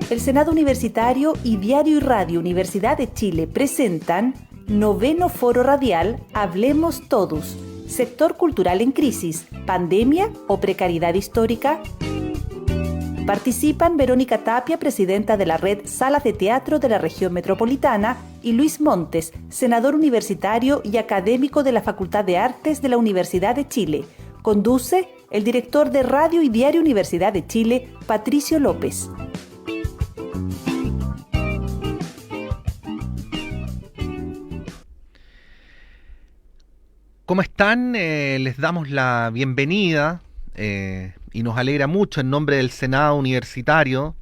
El Senado Universitario y Diario y Radio Universidad de Chile presentan Noveno Foro Radial Hablemos Todos. Sector cultural en crisis, pandemia o precariedad histórica. Participan Verónica Tapia, presidenta de la Red Salas de Teatro de la Región Metropolitana, y Luis Montes, senador universitario y académico de la Facultad de Artes de la Universidad de Chile. Conduce el director de Radio y Diario Universidad de Chile, Patricio López. ¿Cómo están? Les damos la bienvenida y nos alegra mucho en nombre del Senado Universitario,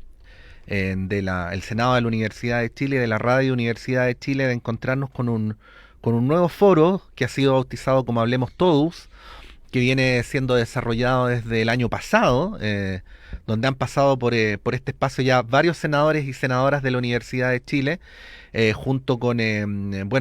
el Senado de la Universidad de Chile, de la Radio Universidad de Chile, de encontrarnos con un nuevo foro que ha sido bautizado como Hablemos Todos, que viene siendo desarrollado desde el año pasado, donde han pasado por este espacio ya varios senadores y senadoras de la Universidad de Chile, junto con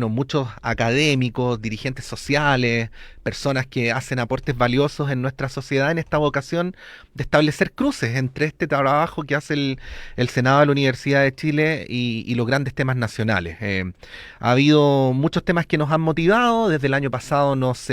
muchos académicos, dirigentes sociales, personas que hacen aportes valiosos en nuestra sociedad en esta vocación de establecer cruces entre este trabajo que hace el Senado de la Universidad de Chile y los grandes temas nacionales. Ha habido muchos temas que nos han motivado. Desde el año pasado nos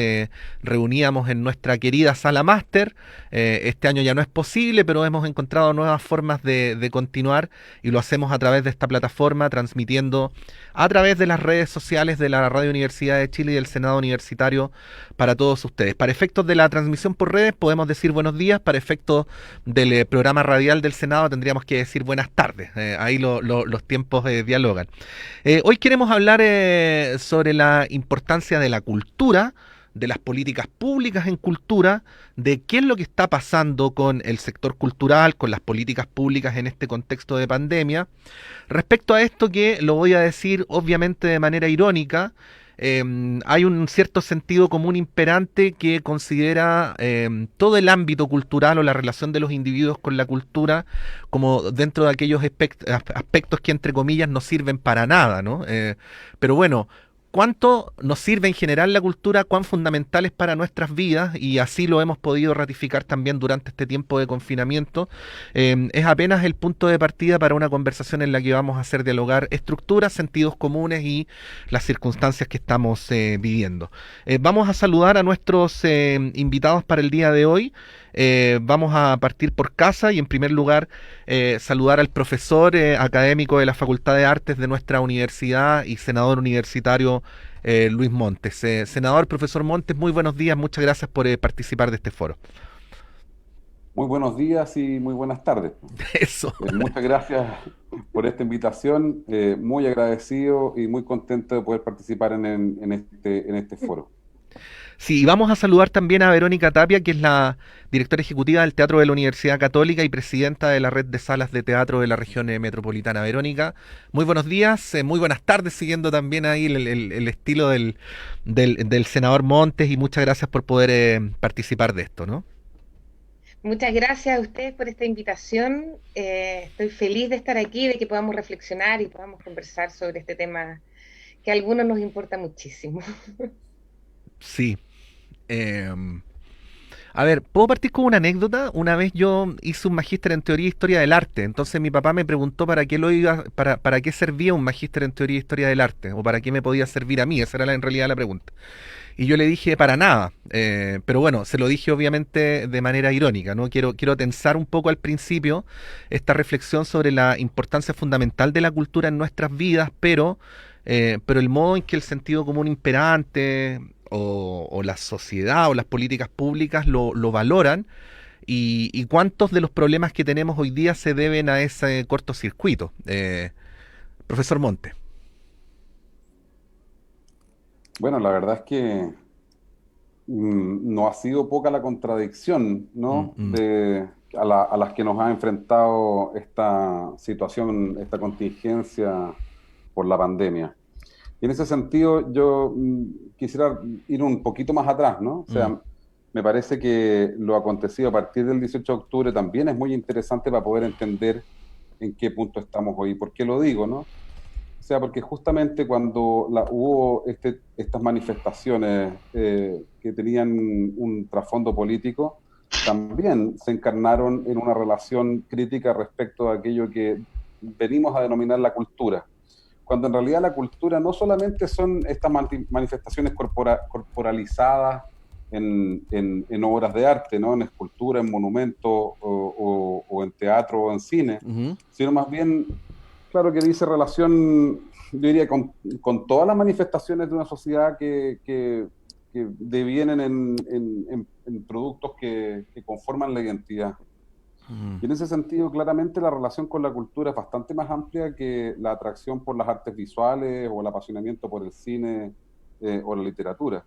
reuníamos en nuestra querida sala máster. Este año ya no es posible, pero hemos encontrado nuevas formas de continuar y lo hacemos a través de esta plataforma, transmitiendo a través de las redes sociales de la Radio Universidad de Chile y del Senado Universitario para todos ustedes. Para efectos de la transmisión por redes podemos decir buenos días, para efectos del programa radial del Senado tendríamos que decir buenas tardes. Ahí los tiempos dialogan. Hoy queremos hablar sobre la importancia de la cultura, de las políticas públicas en cultura, de qué es lo que está pasando con el sector cultural, con las políticas públicas en este contexto de pandemia. Respecto a esto, que lo voy a decir obviamente de manera irónica, hay un cierto sentido común imperante que considera todo el ámbito cultural o la relación de los individuos con la cultura como dentro de aquellos aspectos que entre comillas no sirven para nada, ¿no? Pero bueno, ¿cuánto nos sirve en general la cultura? ¿Cuán fundamental es para nuestras vidas? Y así lo hemos podido ratificar también durante este tiempo de confinamiento. Es apenas el punto de partida para una conversación en la que vamos a hacer dialogar estructuras, sentidos comunes y las circunstancias que estamos viviendo. Vamos a saludar a nuestros invitados para el día de hoy. Vamos a partir por casa y en primer lugar saludar al profesor académico de la Facultad de Artes de nuestra universidad y senador universitario Luis Montes. Senador, profesor Montes, muy buenos días, muchas gracias por participar de este foro. Muy buenos días y muy buenas tardes. Eso. Muchas gracias por esta invitación, muy agradecido y muy contento de poder participar en este foro. Sí, y vamos a saludar también a Verónica Tapia, que es la directora ejecutiva del Teatro de la Universidad Católica y presidenta de la Red de Salas de Teatro de la Región Metropolitana. Verónica, muy buenos días, muy buenas tardes, siguiendo también ahí el estilo del senador Montes, y muchas gracias por poder participar de esto, ¿no? Muchas gracias a ustedes por esta invitación. Estoy feliz de estar aquí, de que podamos reflexionar y podamos conversar sobre este tema que a algunos nos importa muchísimo. Sí. A ver, ¿puedo partir con una anécdota? Una vez yo hice un magíster en teoría e historia del arte. Entonces mi papá me preguntó para qué para qué servía un magíster en teoría e historia del arte, o para qué me podía servir a mí. Esa era en realidad la pregunta. Y yo le dije para nada, pero bueno, se lo dije obviamente de manera irónica, ¿no? Quiero tensar un poco al principio esta reflexión sobre la importancia fundamental de la cultura en nuestras vidas, pero el modo en que el sentido común imperante o la sociedad o las políticas públicas lo valoran, y cuántos de los problemas que tenemos hoy día se deben a ese cortocircuito. Profesor Monte. Bueno, la verdad es que no ha sido poca la contradicción, ¿no? A las que nos ha enfrentado esta situación, esta contingencia por la pandemia. Y en ese sentido yo quisiera ir un poquito más atrás, ¿no? O sea, me parece que lo acontecido a partir del 18 de octubre también es muy interesante para poder entender en qué punto estamos hoy. ¿Por qué lo digo, no? O sea, porque justamente cuando hubo estas manifestaciones que tenían un trasfondo político, también se encarnaron en una relación crítica respecto a aquello que venimos a denominar la cultura, cuando en realidad la cultura no solamente son estas manifestaciones corporalizadas en obras de arte, ¿no? En escultura, en monumentos o en teatro o en cine, sino más bien, claro, que dice relación, yo diría, con todas las manifestaciones de una sociedad que devienen en productos que conforman la identidad. Y en ese sentido, claramente la relación con la cultura es bastante más amplia que la atracción por las artes visuales o el apasionamiento por el cine o la literatura.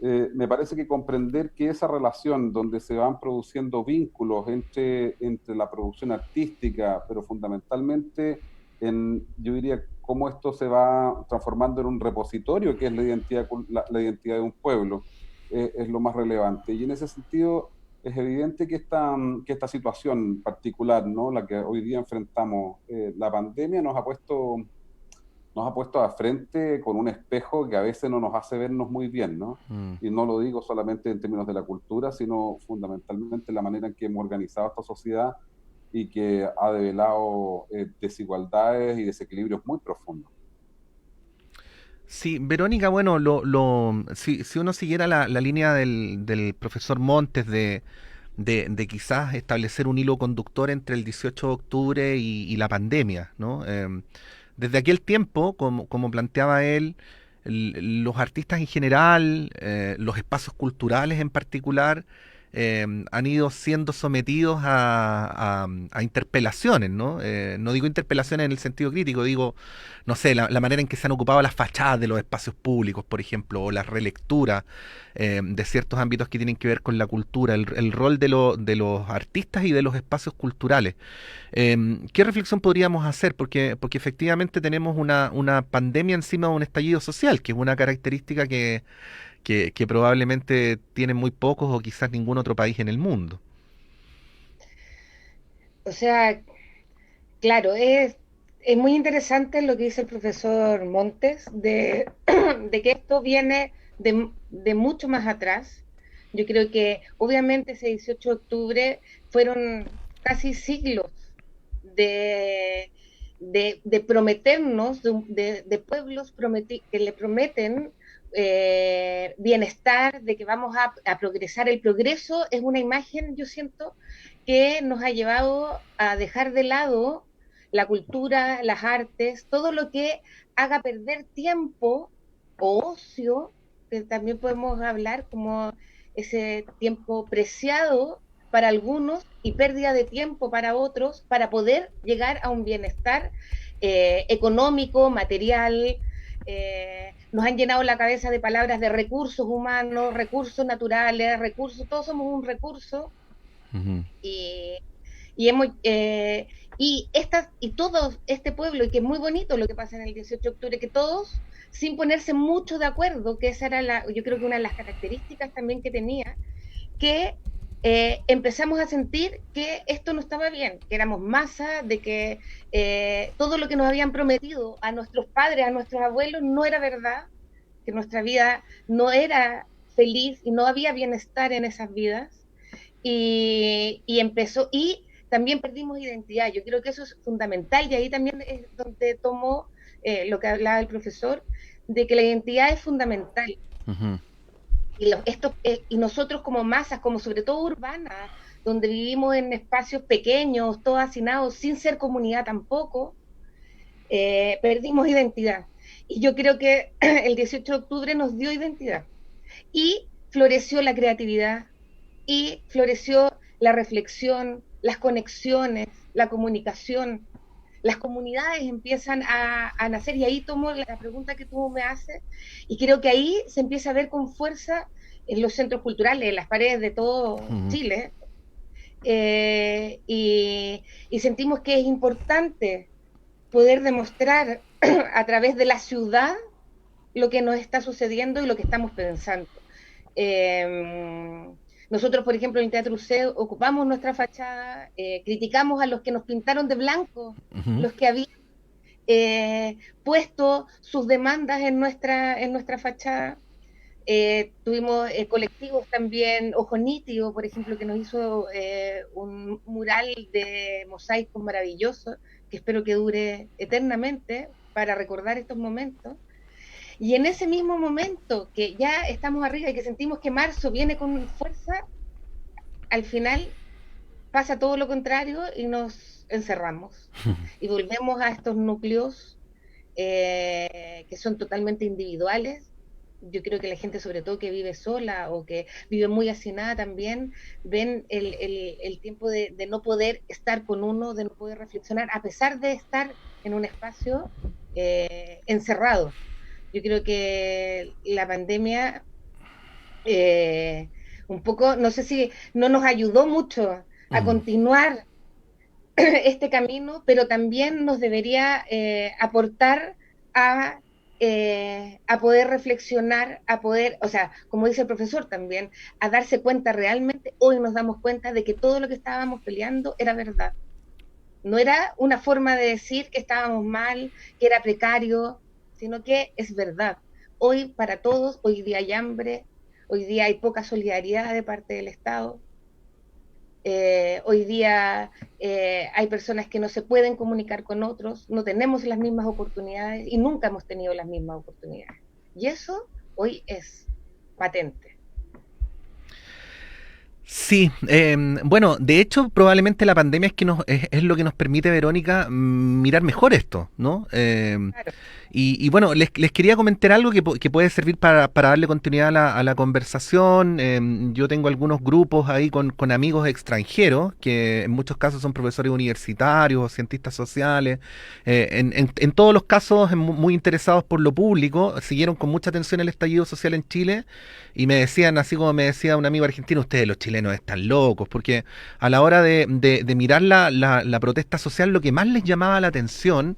Me parece que comprender que esa relación donde se van produciendo vínculos entre la producción artística, pero fundamentalmente yo diría, cómo esto se va transformando en un repositorio, que es la identidad de un pueblo, es lo más relevante. Y en ese sentido es evidente que esta situación particular, ¿no? La que hoy día enfrentamos, la pandemia nos ha puesto a frente con un espejo que a veces no nos hace vernos muy bien, ¿no? Y no lo digo solamente en términos de la cultura, sino fundamentalmente la manera en que hemos organizado esta sociedad y que ha develado desigualdades y desequilibrios muy profundos. Sí, Verónica, bueno, si uno siguiera la línea del profesor Montes de quizás establecer un hilo conductor entre el 18 de octubre y la pandemia, ¿no? Desde aquel tiempo, como planteaba él, los artistas en general, los espacios culturales en particular, han ido siendo sometidos a interpelaciones, ¿no? No digo interpelaciones en el sentido crítico, digo, no sé, la manera en que se han ocupado las fachadas de los espacios públicos, por ejemplo, o las relecturas de ciertos ámbitos que tienen que ver con la cultura, el rol de los artistas y de los espacios culturales. ¿Qué reflexión podríamos hacer? Porque efectivamente tenemos una pandemia encima de un estallido social, que es una característica que probablemente tienen muy pocos o quizás ningún otro país en el mundo. O sea, claro, es muy interesante lo que dice el profesor Montes, de que esto viene de mucho más atrás. Yo creo que obviamente ese 18 de octubre fueron casi siglos de prometernos, de pueblos que le prometen bienestar, de que vamos a progresar. El progreso es una imagen, yo siento, que nos ha llevado a dejar de lado la cultura, las artes, todo lo que haga perder tiempo o ocio, que también podemos hablar como ese tiempo preciado para algunos y pérdida de tiempo para otros, para poder llegar a un bienestar económico, material. Nos han llenado la cabeza de palabras de recursos humanos, recursos naturales, recursos, todos somos un recurso. Y, y hemos y todo este pueblo, y que es muy bonito lo que pasa en el 18 de octubre, que todos, sin ponerse mucho de acuerdo, que esa era yo creo que una de las características también que tenía, que empezamos a sentir que esto no estaba bien, que éramos masa, de que todo lo que nos habían prometido a nuestros padres, a nuestros abuelos, no era verdad, que nuestra vida no era feliz y no había bienestar en esas vidas. Y también perdimos identidad. Yo creo que eso es fundamental, y ahí también es donde tomó lo que hablaba el profesor, de que la identidad es fundamental. Y nosotros como masas, como sobre todo urbanas, donde vivimos en espacios pequeños, todos hacinados, sin ser comunidad tampoco, perdimos identidad. Y yo creo que el 18 de octubre nos dio identidad. Y floreció la creatividad, y floreció la reflexión, las conexiones, la comunicación. Las comunidades empiezan a nacer, y ahí tomo la pregunta que tú me haces, y creo que ahí se empieza a ver con fuerza en los centros culturales, en las paredes de todo Chile, y sentimos que es importante poder demostrar a través de la ciudad lo que nos está sucediendo y lo que estamos pensando. Nosotros, por ejemplo, en el Teatro UC ocupamos nuestra fachada, criticamos a los que nos pintaron de blanco, los que habían puesto sus demandas en nuestra fachada. Tuvimos colectivos también, Ojo Nítido, por ejemplo, que nos hizo un mural de mosaico maravilloso, que espero que dure eternamente para recordar estos momentos. Y en ese mismo momento que ya estamos arriba y que sentimos que marzo viene con fuerza, al final pasa todo lo contrario y nos encerramos y volvemos a estos núcleos que son totalmente individuales. Yo creo que la gente, sobre todo que vive sola o que vive muy hacinada también, ven el tiempo de no poder estar con uno, de no poder reflexionar, a pesar de estar en un espacio encerrado. Yo creo que la pandemia un poco, no sé si no nos ayudó mucho a continuar este camino, pero también nos debería aportar a, a poder reflexionar, a poder, o sea, como dice el profesor también, a darse cuenta realmente, hoy nos damos cuenta de que todo lo que estábamos peleando era verdad. No era una forma de decir que estábamos mal, que era precario, sino que es verdad. Hoy para todos, hoy día hay hambre, hoy día hay poca solidaridad de parte del Estado, hoy día hay personas que no se pueden comunicar con otros, no tenemos las mismas oportunidades y nunca hemos tenido las mismas oportunidades. Y eso hoy es patente. Sí, bueno, de hecho probablemente la pandemia es lo que nos permite, Verónica, mirar mejor esto, ¿no? Claro. Y bueno, les quería comentar algo que puede servir para darle continuidad a la conversación. Yo tengo algunos grupos ahí con amigos extranjeros, que en muchos casos son profesores universitarios o cientistas sociales. En todos los casos muy interesados por lo público, siguieron con mucha atención el estallido social en Chile y me decían, así como me decía un amigo argentino, ustedes los chilenos están locos, porque a la hora de mirar la protesta social, lo que más les llamaba la atención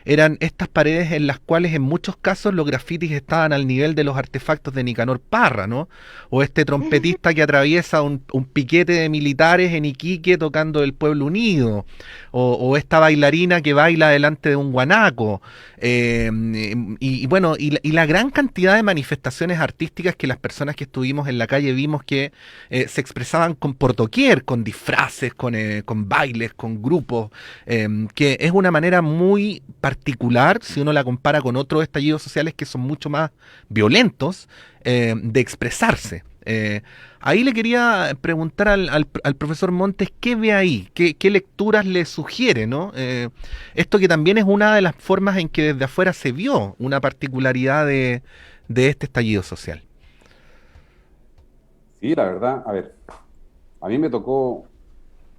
eran estas paredes en las cuales en muchos casos los grafitis estaban al nivel de los artefactos de Nicanor Parra, ¿no? O este trompetista que atraviesa un piquete de militares en Iquique tocando El Pueblo Unido, o esta bailarina que baila delante de un guanaco, bueno, y la gran cantidad de manifestaciones artísticas que las personas que estuvimos en la calle vimos que se expresaban por doquier, con disfraces, con bailes, con grupos, que es una manera muy particular, si uno la compara con otros estallidos sociales que son mucho más violentos, de expresarse. Ahí le quería preguntar al profesor Montes qué ve ahí, qué lecturas le sugiere, ¿no? Esto que también es una de las formas en que desde afuera se vio una particularidad de este estallido social. Sí, la verdad, a ver, a mí me tocó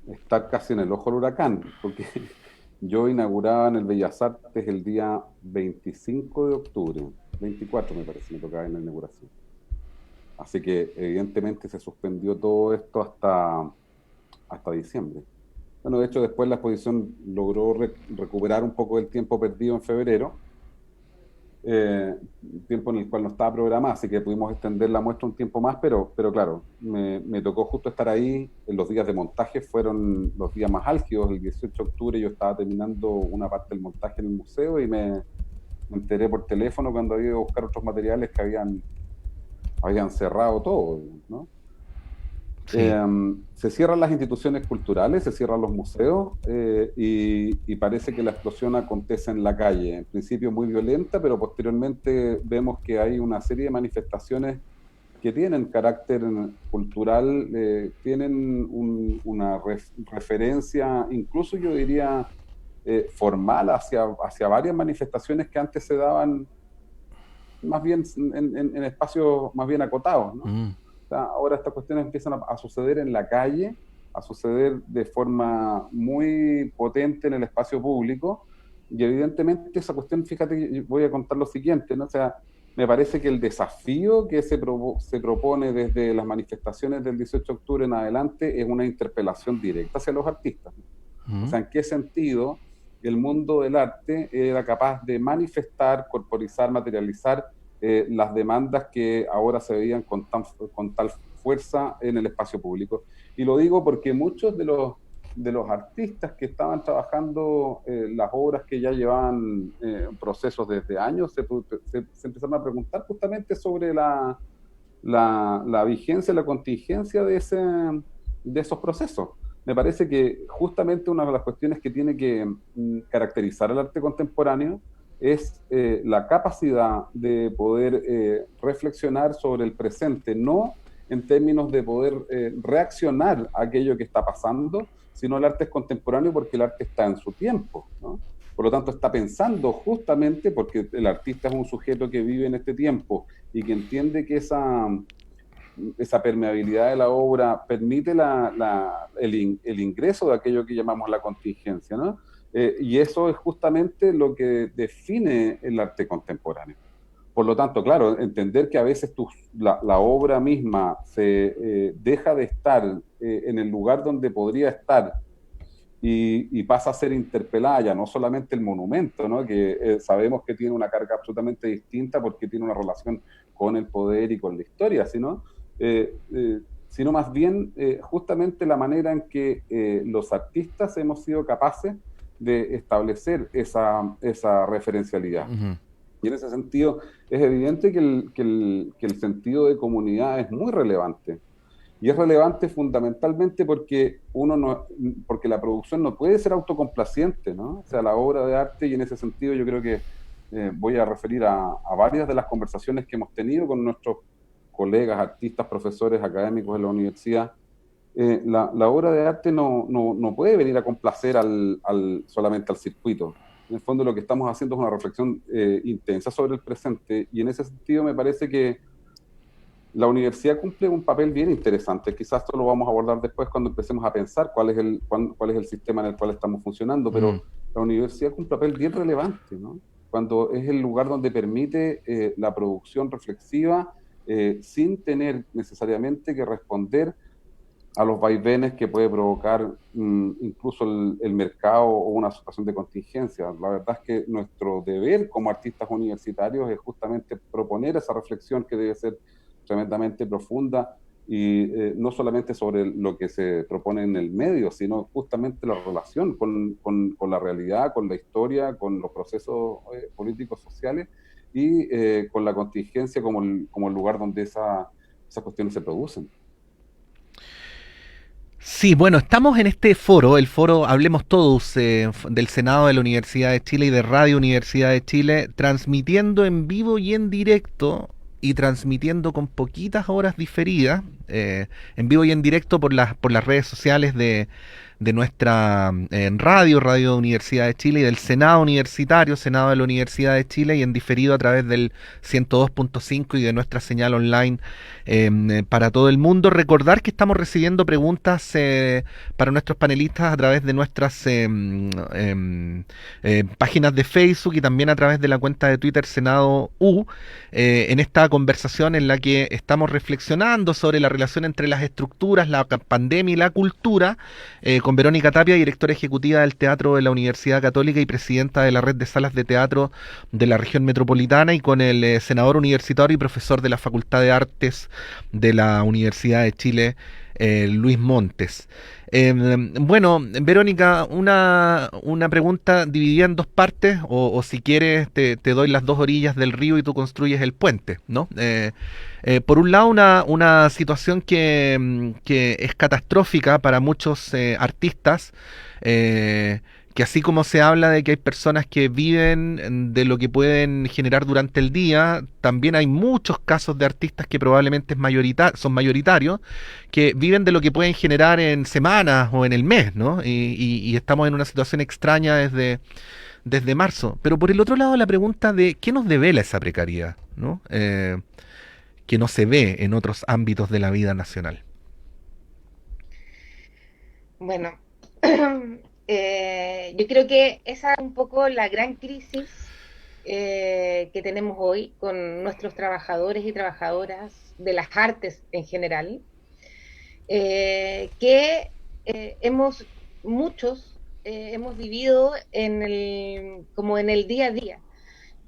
estar casi en el ojo del huracán, porque yo inauguraba en el Bellas Artes el día 25 de octubre, 24 me parece, me tocaba en la inauguración. Así que evidentemente se suspendió todo esto hasta diciembre. Bueno, de hecho después la exposición logró recuperar un poco el tiempo perdido en febrero, tiempo en el cual no estaba programada, así que pudimos extender la muestra un tiempo más, pero claro, me tocó justo estar ahí. En los días de montaje fueron los días más álgidos. El 18 de octubre yo estaba terminando una parte del montaje en el museo y me enteré por teléfono cuando había ido a buscar otros materiales que habían cerrado todo, ¿no? Sí. Se cierran las instituciones culturales, se cierran los museos, y parece que la explosión acontece en la calle. En principio muy violenta, pero posteriormente vemos que hay una serie de manifestaciones que tienen carácter cultural, tienen una referencia, incluso yo diría formal, hacia varias manifestaciones que antes se daban más bien en espacios más bien acotados, ¿no? O sea, ahora estas cuestiones empiezan a suceder en la calle, a suceder de forma muy potente en el espacio público, y evidentemente esa cuestión, fíjate, voy a contar lo siguiente, ¿no? O sea, me parece que el desafío que se propone desde las manifestaciones del 18 de octubre en adelante es una interpelación directa hacia los artistas, ¿no? O sea, ¿en qué sentido el mundo del arte era capaz de manifestar, corporizar, materializar las demandas que ahora se veían con tal fuerza en el espacio público? Y lo digo porque muchos de los artistas que estaban trabajando las obras que ya llevaban procesos desde años se empezaron a preguntar justamente sobre la vigencia, la contingencia de esos procesos. Me parece que justamente una de las cuestiones que tiene que caracterizar el arte contemporáneo es la capacidad de poder reflexionar sobre el presente, no en términos de poder reaccionar a aquello que está pasando, sino el arte es contemporáneo porque el arte está en su tiempo, ¿no? Por lo tanto, está pensando justamente, porque el artista es un sujeto que vive en este tiempo y que entiende que esa permeabilidad de la obra permite el ingreso de aquello que llamamos la contingencia, ¿no? Y eso es justamente lo que define el arte contemporáneo. Por lo tanto, claro, entender que a veces la obra misma se deja de estar en el lugar donde podría estar y pasa a ser interpelada ya no solamente el monumento, ¿no? Que sabemos que tiene una carga absolutamente distinta porque tiene una relación con el poder y con la historia, sino más bien justamente la manera en que los artistas hemos sido capaces de establecer esa referencialidad. Uh-huh. Y en ese sentido es evidente que el sentido de comunidad es muy relevante. Y es relevante fundamentalmente porque porque la producción no puede ser autocomplaciente, ¿no? O sea, la obra de arte, y en ese sentido yo creo que voy a referir a varias de las conversaciones que hemos tenido con nuestros colegas, artistas, profesores, académicos de la universidad. La obra de arte no puede venir a complacer solamente al circuito. En el fondo lo que estamos haciendo es una reflexión intensa sobre el presente, y en ese sentido me parece que la universidad cumple un papel bien interesante. Quizás esto lo vamos a abordar después cuando empecemos a pensar cuál es el sistema en el cual estamos funcionando, pero la universidad cumple un papel bien relevante, ¿no? Cuando es el lugar donde permite la producción reflexiva sin tener necesariamente que responder a los vaivenes que puede provocar incluso el mercado o una situación de contingencia. La verdad es que nuestro deber como artistas universitarios es justamente proponer esa reflexión que debe ser tremendamente profunda y no solamente sobre lo que se propone en el medio, sino justamente la relación con la realidad, con la historia, con los procesos políticos, sociales y con la contingencia como el lugar donde esas cuestiones se producen. Sí, bueno, estamos en este foro, el foro Hablemos Todos, del Senado de la Universidad de Chile y de Radio Universidad de Chile, transmitiendo en vivo y en directo, y transmitiendo con poquitas horas diferidas, en vivo y en directo por las redes sociales de nuestra Radio Universidad de Chile, y del Senado Universitario, Senado de la Universidad de Chile, y en diferido a través del 102.5 y de nuestra señal online para todo el mundo. Recordar que estamos recibiendo preguntas para nuestros panelistas a través de nuestras páginas de Facebook y también a través de la cuenta de Twitter Senado U, en esta conversación en la que estamos reflexionando sobre la relación entre las estructuras, la pandemia y la cultura, con Verónica Tapia, directora ejecutiva del Teatro de la Universidad Católica y presidenta de la Red de Salas de Teatro de la Región Metropolitana, y con el senador universitario y profesor de la Facultad de Artes de la Universidad de Chile, Luis Montes. Bueno, Verónica, una pregunta dividida en dos partes, o si quieres te doy las dos orillas del río y tú construyes el puente, ¿no? Por un lado, una situación que es catastrófica para muchos artistas, que así como se habla de que hay personas que viven de lo que pueden generar durante el día, también hay muchos casos de artistas que probablemente son mayoritarios, que viven de lo que pueden generar en semanas o en el mes, ¿no? Y estamos en una situación extraña desde marzo. Pero por el otro lado, la pregunta de ¿qué nos devela esa precariedad, ¿no? Que no se ve en otros ámbitos de la vida nacional. Bueno, yo creo que esa es un poco la gran crisis que tenemos hoy con nuestros trabajadores y trabajadoras de las artes en general, que muchos hemos vivido como en el día a día,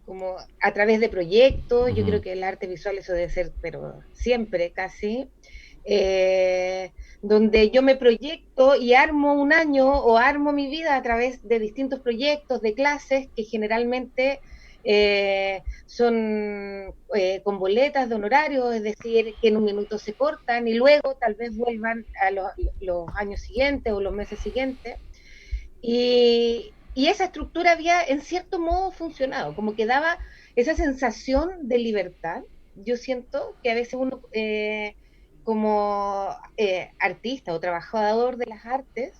como a través de proyectos. Yo creo que el arte visual eso debe ser, pero siempre casi, donde yo me proyecto y armo un año o armo mi vida a través de distintos proyectos, de clases que generalmente son con boletas de honorario, es decir, que en un minuto se cortan y luego tal vez vuelvan a los años siguientes o los meses siguientes. Y esa estructura había en cierto modo funcionado, como que daba esa sensación de libertad. Yo siento que a veces uno, como artista o trabajador de las artes,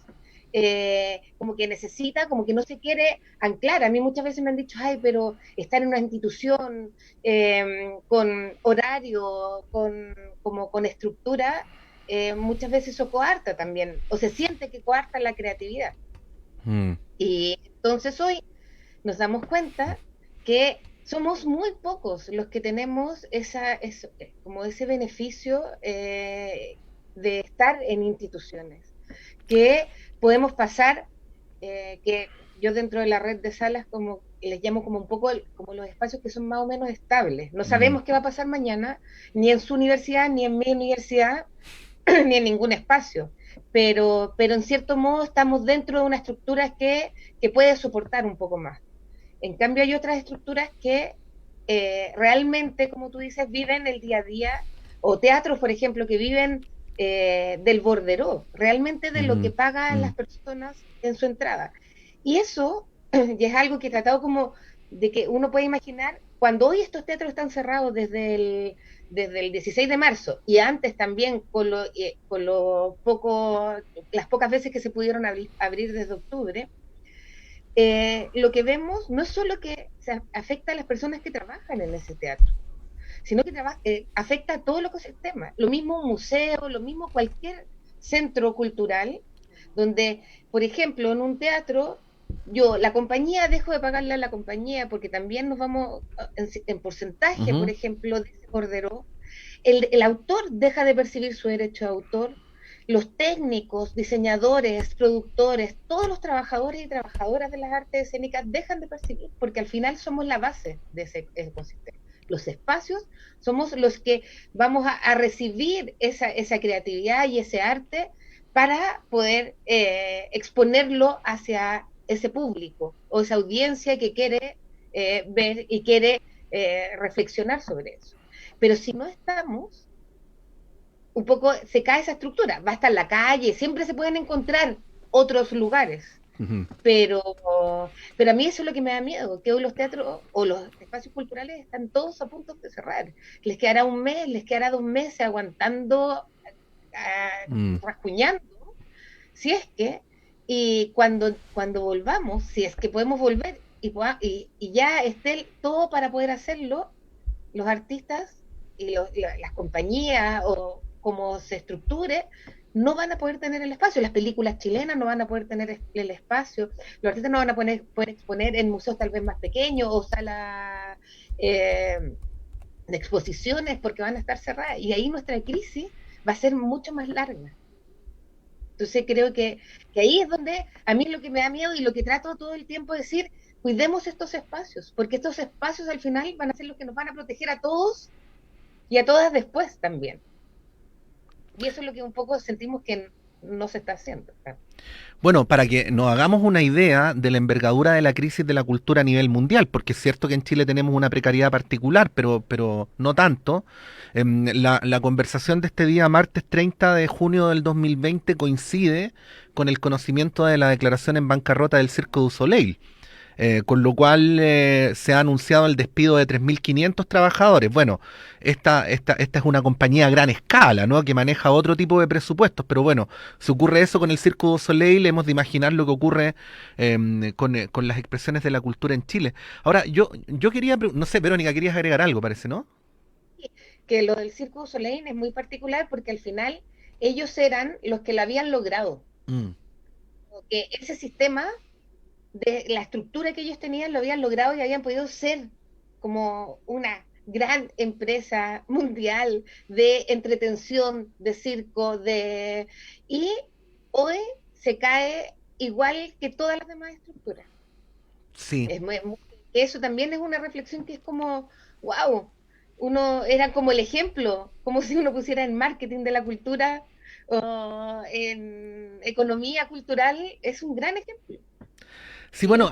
como que necesita, como que no se quiere anclar. A mí muchas veces me han dicho, ay, pero estar en una institución con horario, como con estructura, muchas veces eso coarta también, o se siente que coarta la creatividad. Y entonces hoy nos damos cuenta que somos muy pocos los que tenemos como ese beneficio de estar en instituciones, que podemos pasar, que yo dentro de la red de salas como les llamo como un poco como los espacios que son más o menos estables. No sabemos qué va a pasar mañana, ni en su universidad, ni en mi universidad, ni en ningún espacio. Pero en cierto modo estamos dentro de una estructura que puede soportar un poco más. En cambio hay otras estructuras que realmente, como tú dices, viven el día a día, o teatros, por ejemplo, que viven del borderó, realmente de lo que pagan las personas en su entrada. Y eso ya es algo que he tratado como de que uno puede imaginar, cuando hoy estos teatros están cerrados desde el 16 de marzo y antes también con lo poco, las pocas veces que se pudieron abrir desde octubre, lo que vemos no es solo que se afecta a las personas que trabajan en ese teatro, sino que afecta a todo el ecosistema. Lo mismo un museo, lo mismo cualquier centro cultural, donde, por ejemplo, en un teatro, la compañía, dejo de pagarle a la compañía porque también nos vamos en porcentaje, por ejemplo, de ese cordero. El autor deja de percibir su derecho de autor, los técnicos, diseñadores, productores, todos los trabajadores y trabajadoras de las artes escénicas dejan de percibir, porque al final somos la base de ese ecosistema. Los espacios somos los que vamos a recibir esa creatividad y ese arte para poder exponerlo hacia ese público o esa audiencia que quiere ver y quiere reflexionar sobre eso. Pero si no estamos, un poco se cae esa estructura. Va a estar en la calle, siempre se pueden encontrar otros lugares. Pero a mí eso es lo que me da miedo, que hoy los teatros o los espacios culturales están todos a punto de cerrar. Les quedará un mes, les quedará 2 meses aguantando, rascuñando, si es que, y cuando volvamos, si es que podemos volver y ya esté todo para poder hacerlo, los artistas y las compañías o como se estructure, no van a poder tener el espacio. Las películas chilenas no van a poder tener el espacio. Los artistas no van a poder exponer en museos tal vez más pequeños o salas de exposiciones porque van a estar cerradas. Y ahí nuestra crisis va a ser mucho más larga. Entonces creo que ahí es donde a mí lo que me da miedo y lo que trato todo el tiempo de decir, cuidemos estos espacios, porque estos espacios al final van a ser los que nos van a proteger a todos y a todas después también. Y eso es lo que un poco sentimos que no se está haciendo. Bueno, para que nos hagamos una idea de la envergadura de la crisis de la cultura a nivel mundial, porque es cierto que en Chile tenemos una precariedad particular, pero no tanto. La conversación de este día, martes 30 de junio del 2020, coincide con el conocimiento de la declaración en bancarrota del Circo du Soleil. Con lo cual se ha anunciado el despido de 3.500 trabajadores. Bueno, esta es una compañía a gran escala, ¿no?, que maneja otro tipo de presupuestos, pero bueno, si ocurre eso con el Circo du Soleil, hemos de imaginar lo que ocurre con las expresiones de la cultura en Chile. Ahora, yo quería, no sé, Verónica, querías agregar algo, parece, ¿no? Que lo del Circo du Soleil es muy particular porque al final ellos eran los que lo habían logrado. Que ese sistema de la estructura que ellos tenían lo habían logrado y habían podido ser como una gran empresa mundial de entretención, de circo, y hoy se cae igual que todas las demás estructuras. Sí. Eso también es una reflexión que es como, wow, uno era como el ejemplo, como si uno pusiera en marketing de la cultura o en economía cultural, es un gran ejemplo. Sí, bueno,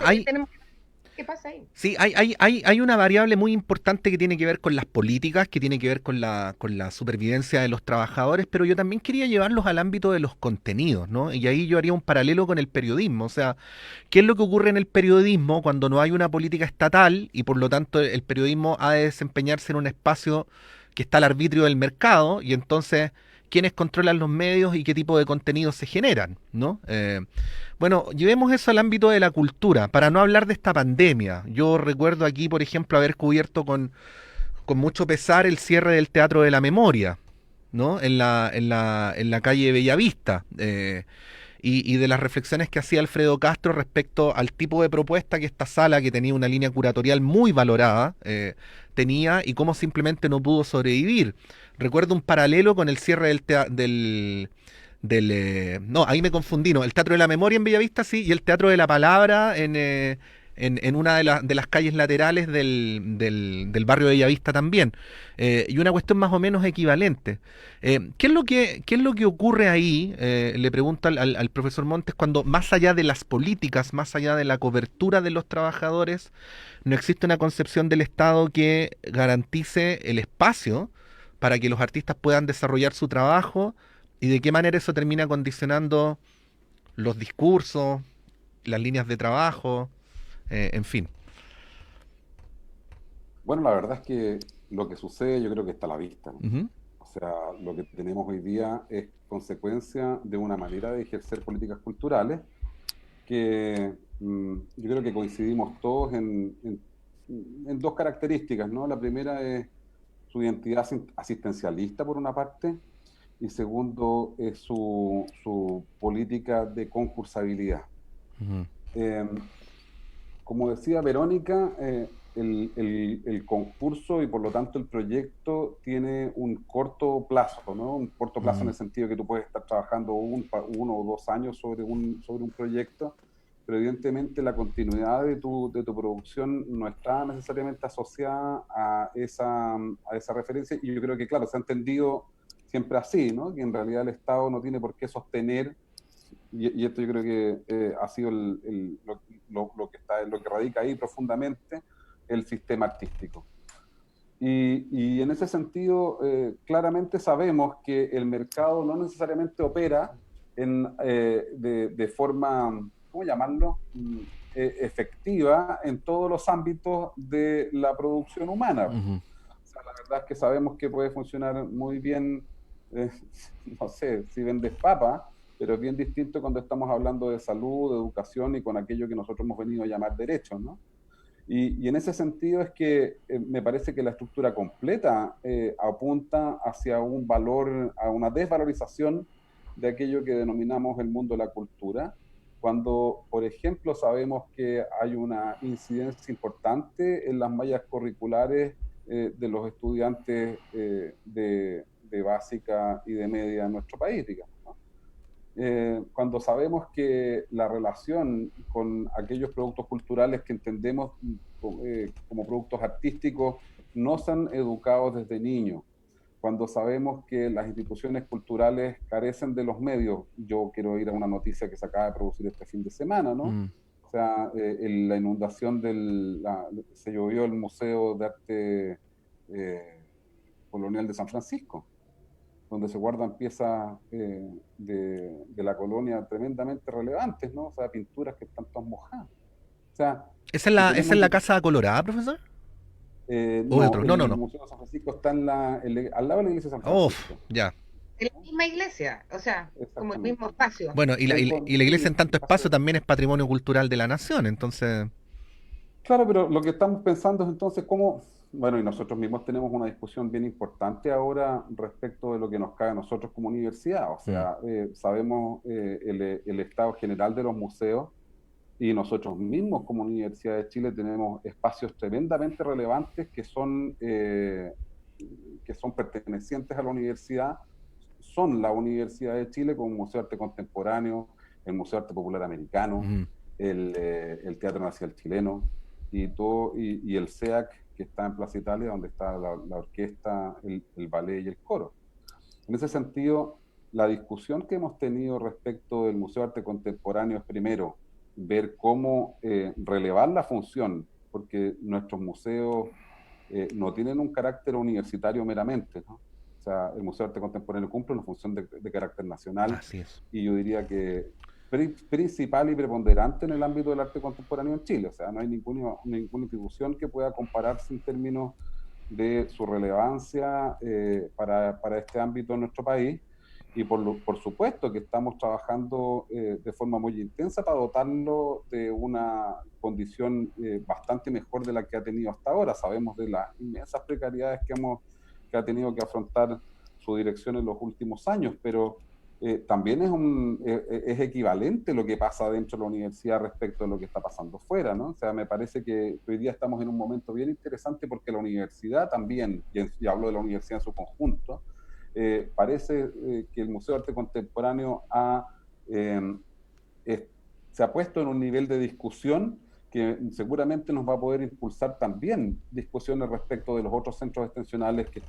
¿Qué pasa ahí? Sí, hay una variable muy importante que tiene que ver con las políticas, que tiene que ver con la supervivencia de los trabajadores, pero yo también quería llevarlos al ámbito de los contenidos, ¿no? Y ahí yo haría un paralelo con el periodismo, o sea, ¿qué es lo que ocurre en el periodismo cuando no hay una política estatal y por lo tanto el periodismo ha de desempeñarse en un espacio que está al arbitrio del mercado y entonces quiénes controlan los medios y qué tipo de contenidos se generan, ¿no? Bueno, llevemos eso al ámbito de la cultura, para no hablar de esta pandemia. Yo recuerdo aquí, por ejemplo, haber cubierto con mucho pesar el cierre del Teatro de la Memoria, ¿no? En la calle Bellavista. Y de las reflexiones que hacía Alfredo Castro respecto al tipo de propuesta que esta sala, que tenía una línea curatorial muy valorada, tenía y cómo simplemente no pudo sobrevivir. Recuerdo un paralelo con el cierre no, ahí me confundí, no, el Teatro de la Memoria en Bellavista, sí, y el Teatro de la Palabra en una de las calles laterales del barrio de Bellavista también. Y una cuestión más o menos equivalente. ¿Qué es lo que ocurre ahí? Le pregunto al profesor Montes, cuando más allá de las políticas, más allá de la cobertura de los trabajadores, no existe una concepción del Estado que garantice el espacio para que los artistas puedan desarrollar su trabajo y de qué manera eso termina condicionando los discursos, las líneas de trabajo, en fin. Bueno, la verdad es que lo que sucede yo creo que está a la vista, ¿no? Ujú, O sea, lo que tenemos hoy día es consecuencia de una manera de ejercer políticas culturales que yo creo que coincidimos todos en dos características, ¿no? La primera es su identidad asistencialista, por una parte, y segundo es su política de concursabilidad. ujú, Eh, Como decía Verónica, el concurso y por lo tanto el proyecto tiene un corto plazo, ¿no? Un corto plazo en ujú, el sentido que tú puedes estar trabajando 1 o 2 años sobre un proyecto, pero evidentemente la continuidad de tu producción no está necesariamente asociada a esa referencia, y yo creo que, claro, se ha entendido siempre así, ¿no? Que en realidad el Estado no tiene por qué sostener, y esto yo creo que ha sido lo que radica ahí profundamente, el sistema artístico. Y en ese sentido, claramente sabemos que el mercado no necesariamente opera de forma, ¿cómo llamarlo? Efectiva en todos los ámbitos de la producción humana. ujú. O sea, la verdad es que sabemos que puede funcionar muy bien, eh, no sé, si vendes papa, pero es bien distinto cuando estamos hablando de salud, de educación y con aquello que nosotros hemos venido a llamar derechos, ¿no? Y en ese sentido es que me parece que la estructura completa apunta hacia un valor, a una desvalorización de aquello que denominamos el mundo de la cultura, cuando, por ejemplo, sabemos que hay una incidencia importante en las mallas curriculares de los estudiantes de básica y de media en nuestro país, digamos, ¿no? Cuando sabemos que la relación con aquellos productos culturales que entendemos como productos artísticos no son educados desde niños, cuando sabemos que las instituciones culturales carecen de los medios. Yo quiero ir a una noticia que se acaba de producir este fin de semana, ¿no? Mm. O sea, la inundación se llovió el Museo de Arte Colonial de San Francisco, donde se guardan piezas de la colonia tremendamente relevantes, ¿no? O sea, pinturas que están todas mojadas. O sea, si Esa tenemos... es la Casa Colorada, profesor? ¿O de no, otro? No, no, el no. Museo de San Francisco está al lado de la iglesia de San Uf, Francisco. ya. En la misma iglesia, o sea, como el mismo Exactamente. espacio. Bueno, y la iglesia en tanto espacio Hace... también es patrimonio cultural de la nación, entonces... Claro, pero lo que estamos pensando es entonces cómo, bueno, y nosotros mismos tenemos una discusión bien importante ahora respecto de lo que nos cae a nosotros como universidad. O Mm, sea, sabemos el estado general de los museos, y nosotros mismos como Universidad de Chile tenemos espacios tremendamente relevantes que son pertenecientes a la universidad, son la Universidad de Chile, como el Museo de Arte Contemporáneo, el Museo de Arte Popular Americano, mm, el Teatro Nacional Chileno y el SEAC, que está en Plaza Italia, donde está la orquesta, el ballet y el coro. En ese sentido, la discusión que hemos tenido respecto del Museo de Arte Contemporáneo es, primero, ver cómo relevar la función, porque nuestros museos no tienen un carácter universitario meramente, ¿no? O sea, el Museo de Arte Contemporáneo cumple una función de carácter nacional. Así es. Y yo diría que principal y preponderante en el ámbito del arte contemporáneo en Chile. O sea, no hay ninguna institución que pueda compararse en términos de su relevancia para este ámbito en nuestro país. Y por supuesto que estamos trabajando de forma muy intensa para dotarlo de una condición bastante mejor de la que ha tenido hasta ahora. Sabemos de las inmensas precariedades que ha tenido que afrontar su dirección en los últimos años, pero también es equivalente lo que pasa dentro de la universidad respecto a lo que está pasando fuera, ¿no? O sea, me parece que hoy día estamos en un momento bien interesante, porque la universidad también, y hablo de la universidad en su conjunto, parece que el Museo de Arte Contemporáneo se ha puesto en un nivel de discusión que seguramente nos va a poder impulsar también discusiones respecto de los otros centros extensionales que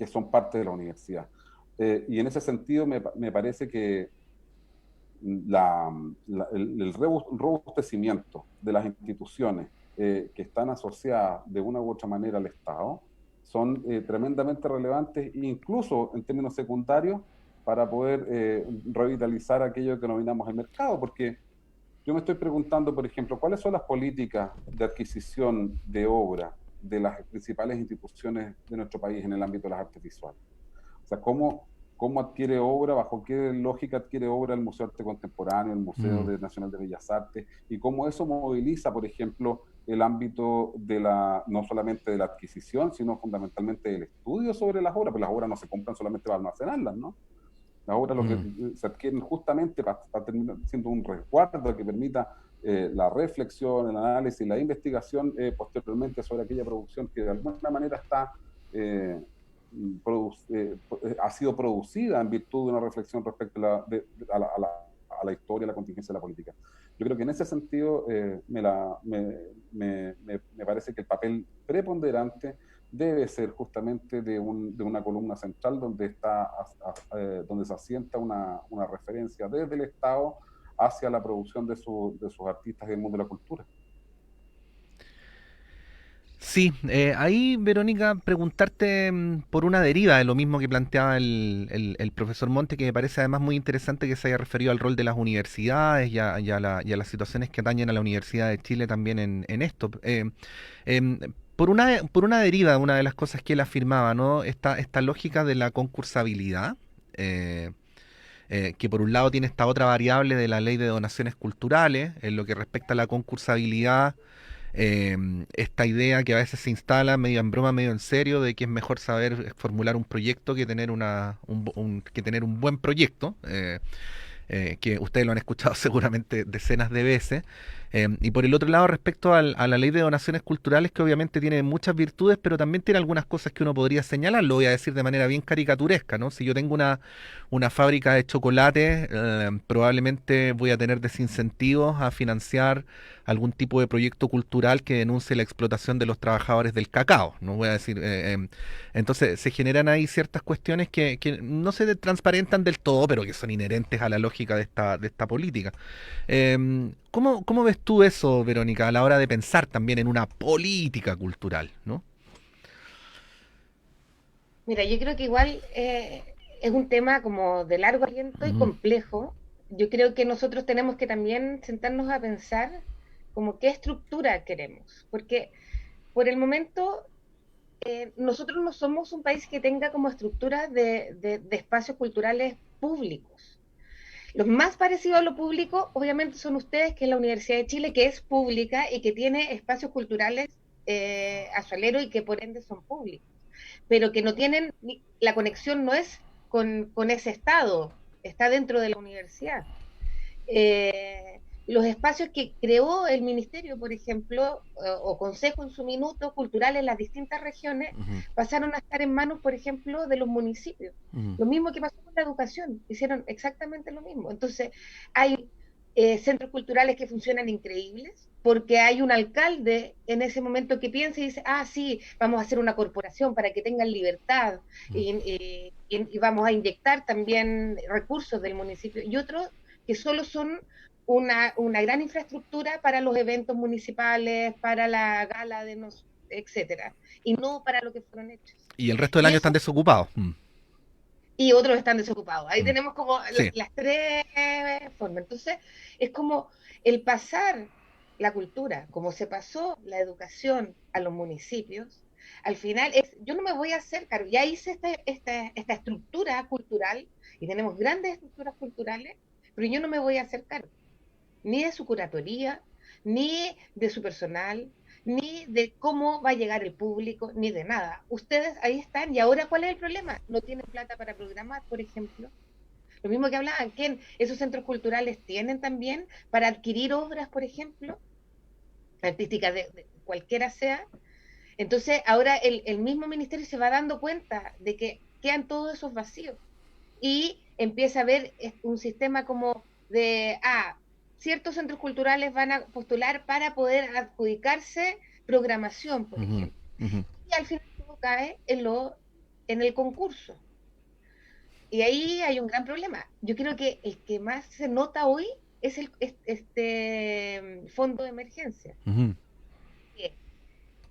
son parte de la universidad. Y en ese sentido me parece que el robustecimiento de las instituciones que están asociadas de una u otra manera al Estado son tremendamente relevantes, incluso en términos secundarios, para poder revitalizar aquello que denominamos el mercado, porque yo me estoy preguntando, por ejemplo, ¿cuáles son las políticas de adquisición de obra de las principales instituciones de nuestro país en el ámbito de las artes visuales? O sea, ¿cómo adquiere obra, bajo qué lógica adquiere obra el Museo de Arte Contemporáneo, el Museo Nacional de Bellas Artes, y cómo eso moviliza, por ejemplo, el ámbito no solamente de la adquisición, sino fundamentalmente del estudio sobre las obras, porque las obras no se compran solamente para almacenarlas, ¿no? Las obras lo que se adquieren justamente para terminar siendo un resguardo que permita la reflexión, el análisis, la investigación posteriormente sobre aquella producción que de alguna manera ha sido producida en virtud de una reflexión respecto a la historia, a la contingencia de la política. Yo creo que en ese sentido me parece que el papel preponderante debe ser justamente de una columna central donde se asienta una referencia desde el Estado hacia la producción de sus artistas en el mundo de la cultura. Sí, ahí, Verónica, preguntarte por una deriva de lo mismo que planteaba el profesor Monte, que me parece además muy interesante que se haya referido al rol de las universidades y a las situaciones que atañen a la Universidad de Chile también en esto. Por una deriva, una de las cosas que él afirmaba, ¿no? Esta lógica de la concursabilidad, que por un lado tiene esta otra variable de la ley de donaciones culturales, en lo que respecta a la concursabilidad. Esta idea que a veces se instala medio en broma, medio en serio, de que es mejor saber formular un proyecto que tener un buen proyecto, que ustedes lo han escuchado seguramente decenas de veces. Y por el otro lado, respecto a la ley de donaciones culturales, que obviamente tiene muchas virtudes, pero también tiene algunas cosas que uno podría señalar, lo voy a decir de manera bien caricaturesca, ¿no? Si yo tengo una fábrica de chocolate, probablemente voy a tener desincentivos a financiar algún tipo de proyecto cultural que denuncie la explotación de los trabajadores del cacao, no voy a decir. Entonces se generan ahí ciertas cuestiones que no se transparentan del todo, pero que son inherentes a la lógica de esta política. ¿Cómo ves tú eso, Verónica, a la hora de pensar también en una política cultural, ¿no? Mira, yo creo que igual es un tema como de largo aliento y complejo. Yo creo que nosotros tenemos que también sentarnos a pensar como qué estructura queremos, porque por el momento nosotros no somos un país que tenga como estructura de espacios culturales públicos. Los más parecidos a lo público, obviamente, son ustedes, que es la Universidad de Chile, que es pública y que tiene espacios culturales a su alero y que por ende son públicos, pero que no tienen, la conexión no es con ese Estado, está dentro de la universidad. Los espacios que creó el ministerio, por ejemplo, o consejo en su minuto, cultural en las distintas regiones, pasaron a estar en manos, por ejemplo, de los municipios. Lo mismo que pasó con la educación, hicieron exactamente lo mismo. Entonces, hay centros culturales que funcionan increíbles, porque hay un alcalde en ese momento que piensa y dice, sí, vamos a hacer una corporación para que tengan libertad y vamos a inyectar también recursos del municipio, y otros que solo son una gran infraestructura para los eventos municipales, para la gala de nos, etcétera, y no para lo que fueron hechos. Y el resto del Y año eso, están desocupados. y otros están desocupados. Ahí Mm. tenemos como Sí. las tres formas. Entonces, es como el pasar la cultura, como se pasó la educación a los municipios, al final es, yo no me voy a hacer cargo, ya hice esta estructura cultural, y tenemos grandes estructuras culturales, pero yo no me voy a hacer cargo ni de su curatoría, ni de su personal, ni de cómo va a llegar el público, ni de nada. Ustedes ahí están, y ahora ¿cuál es el problema? No tienen plata para programar, por ejemplo. Lo mismo que hablaban, que esos centros culturales tienen también para adquirir obras, por ejemplo, artísticas de cualquiera sea. Entonces ahora el mismo ministerio se va dando cuenta de que quedan todos esos vacíos y empieza a haber un sistema como de, ciertos centros culturales van a postular para poder adjudicarse programación, por Ujú, ejemplo. ujú. Y al final todo cae en el concurso. Y ahí hay un gran problema. Yo creo que el que más se nota hoy es este fondo de emergencia. Ujú.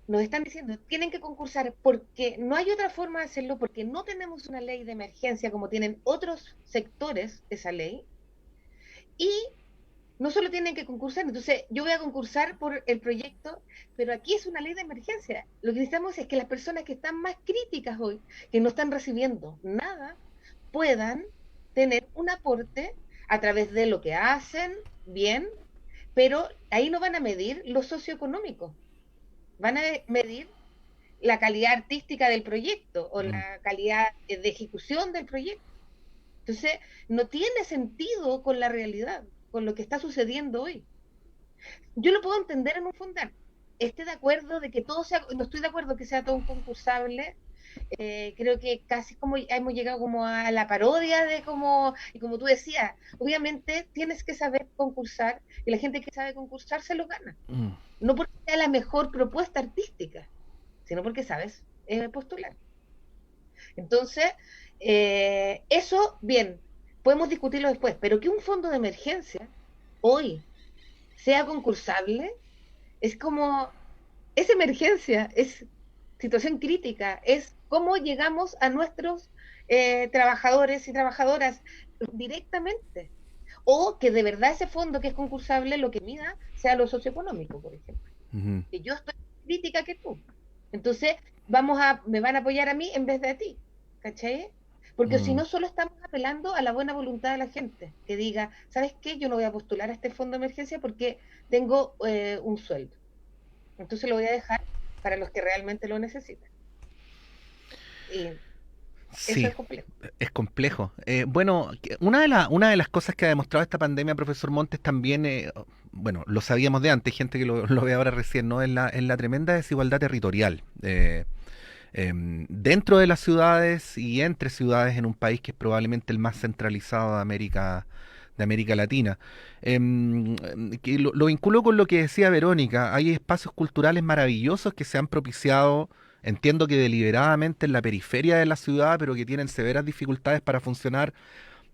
Nos están diciendo, tienen que concursar porque no hay otra forma de hacerlo, porque no tenemos una ley de emergencia como tienen otros sectores esa ley, y no solo tienen que concursar, entonces yo voy a concursar por el proyecto, pero aquí es una ley de emergencia. Lo que necesitamos es que las personas que están más críticas hoy, que no están recibiendo nada, puedan tener un aporte a través de lo que hacen bien, pero ahí no van a medir lo socioeconómico, van a medir la calidad artística del proyecto o Mm. la calidad de ejecución del proyecto. Entonces, no tiene sentido con la realidad, con lo que está sucediendo hoy. Yo lo puedo entender en un fondar. Estoy de acuerdo de que todo sea, no estoy de acuerdo que sea todo un concursable. Creo que casi como hemos llegado como a la parodia de como, y como tú decías, obviamente tienes que saber concursar y la gente que sabe concursar se lo gana. Mm. No porque sea la mejor propuesta artística, sino porque sabes postular. Entonces, eso, bien, podemos discutirlo después, pero que un fondo de emergencia hoy sea concursable es como, es emergencia, es situación crítica, es cómo llegamos a nuestros trabajadores y trabajadoras directamente. O que de verdad ese fondo que es concursable lo que mida sea lo socioeconómico, por ejemplo. Ujú. Que yo estoy más crítica que tú. Entonces, me van a apoyar a mí en vez de a ti. ¿Cachai? Porque si Mm. no, solo estamos apelando a la buena voluntad de la gente, que diga, ¿sabes qué? Yo no voy a postular a este fondo de emergencia porque tengo un sueldo. Entonces lo voy a dejar para los que realmente lo necesitan. Y eso Sí, es complejo. es complejo. Bueno, una de las cosas que ha demostrado esta pandemia, profesor Montes, también, bueno, lo sabíamos de antes, gente que lo ve ahora recién, ¿no? Es la tremenda desigualdad territorial. Dentro de las ciudades y entre ciudades en un país que es probablemente el más centralizado de América Latina. Que lo vinculo con lo que decía Verónica. Hay espacios culturales maravillosos que se han propiciado, entiendo que deliberadamente en la periferia de la ciudad, pero que tienen severas dificultades para funcionar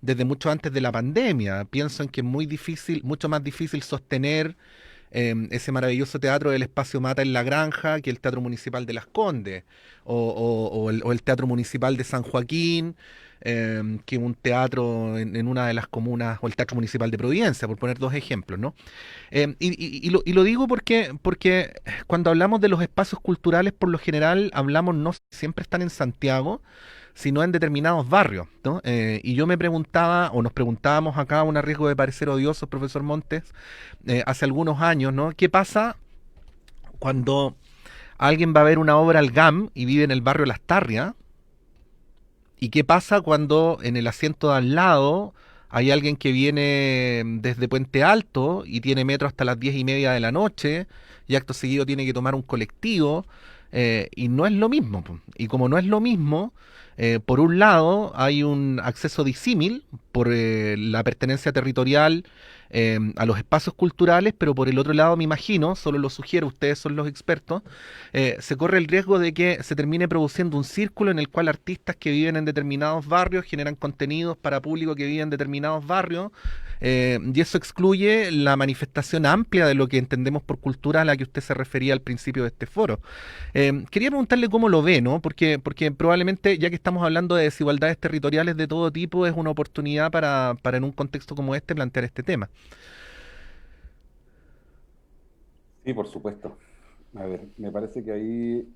desde mucho antes de la pandemia. Pienso en que es muy difícil, mucho más difícil sostener ese maravilloso teatro del Espacio Mata en La Granja que el Teatro Municipal de Las Condes o el Teatro Municipal de San Joaquín, que un teatro en una de las comunas, o el Teatro Municipal de Providencia, por poner dos ejemplos, ¿no? Y lo digo porque cuando hablamos de los espacios culturales, por lo general hablamos, no siempre están en Santiago, sino en determinados barrios, ¿no? Y yo me preguntaba, o nos preguntábamos acá, un riesgo de parecer odiosos, profesor Montes, hace algunos años, ¿no? ¿Qué pasa cuando alguien va a ver una obra al GAM y vive en el barrio Las Tarrias? ¿Y qué pasa cuando en el asiento de al lado hay alguien que viene desde Puente Alto y tiene metro hasta las 10:30 de la noche y acto seguido tiene que tomar un colectivo? Y no es lo mismo, po. Y como no es lo mismo, Por un lado, hay un acceso disímil por la pertenencia territorial a los espacios culturales, pero por el otro lado, me imagino, solo lo sugiero, ustedes son los expertos, se corre el riesgo de que se termine produciendo un círculo en el cual artistas que viven en determinados barrios generan contenidos para público que vive en determinados barrios, y eso excluye la manifestación amplia de lo que entendemos por cultura a la que usted se refería al principio de este foro. Quería preguntarle cómo lo ve, ¿no? Porque probablemente, ya que estamos hablando de desigualdades territoriales de todo tipo, es una oportunidad para en un contexto como este plantear este tema. Sí, por supuesto. A ver, me parece que ahí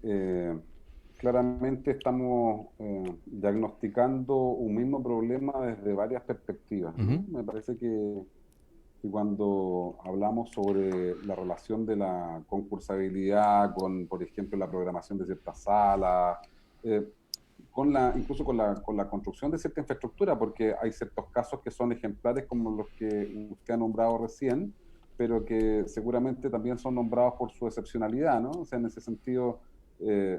claramente estamos diagnosticando un mismo problema desde varias perspectivas, Ujú, ¿no? Me parece que cuando hablamos sobre la relación de la concursabilidad con, por ejemplo, la programación de ciertas salas, eh, incluso con la construcción de cierta infraestructura, porque hay ciertos casos que son ejemplares como los que usted ha nombrado recién, pero que seguramente también son nombrados por su excepcionalidad, ¿no? O sea, en ese sentido,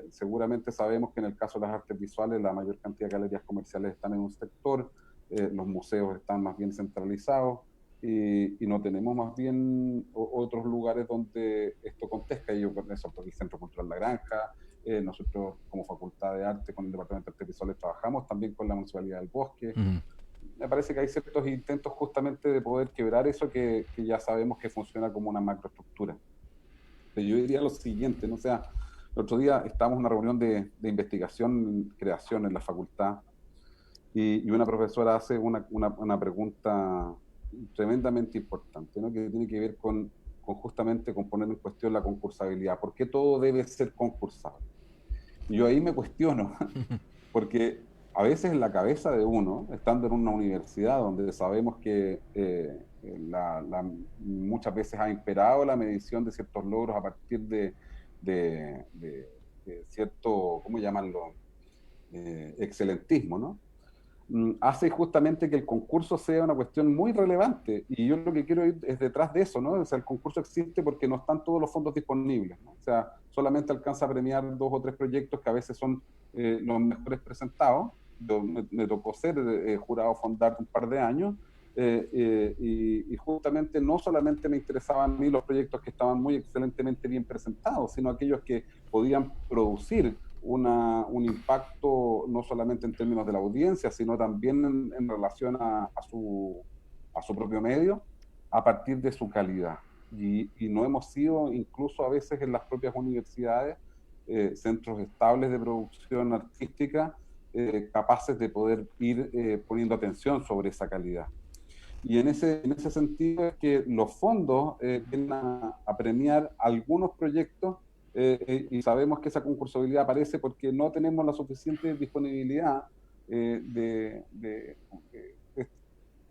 seguramente sabemos que en el caso de las artes visuales la mayor cantidad de galerías comerciales están en un sector, los museos están más bien centralizados, y no tenemos más bien otros lugares donde esto acontezca. Y yo con eso, por el Centro Cultural La Granja, nosotros como Facultad de Arte con el Departamento de Artes Visuales trabajamos también con la Municipalidad del Bosque. ujú. Me parece que hay ciertos intentos justamente de poder quebrar eso que ya sabemos que funciona como una macroestructura. Pero yo diría lo siguiente, ¿no? O sea, el otro día estábamos en una reunión de investigación, creación en la facultad, y una profesora hace una pregunta tremendamente importante, ¿no? Que tiene que ver con justamente con poner en cuestión la concursabilidad. ¿Por qué todo debe ser concursable? Y yo ahí me cuestiono, porque a veces en la cabeza de uno, estando en una universidad donde sabemos que muchas veces ha imperado la medición de ciertos logros a partir de cierto, ¿cómo llamarlo? Excelentismo, ¿no? Hace justamente que el concurso sea una cuestión muy relevante. Y yo lo que quiero ir es detrás de eso, ¿no? O sea, el concurso existe porque no están todos los fondos disponibles, ¿no? O sea, solamente alcanza a premiar 2 o 3 proyectos que a veces son los mejores presentados. Me tocó ser jurado fondar un par de años, y justamente no solamente me interesaban a mí los proyectos que estaban muy excelentemente bien presentados, sino aquellos que podían producir un impacto no solamente en términos de la audiencia, sino también en relación a su propio medio, a partir de su calidad. Y no hemos sido, incluso a veces en las propias universidades, centros estables de producción artística, capaces de poder ir poniendo atención sobre esa calidad. Y en ese sentido es que los fondos vienen a premiar algunos proyectos, y sabemos que esa concursabilidad aparece porque no tenemos la suficiente disponibilidad de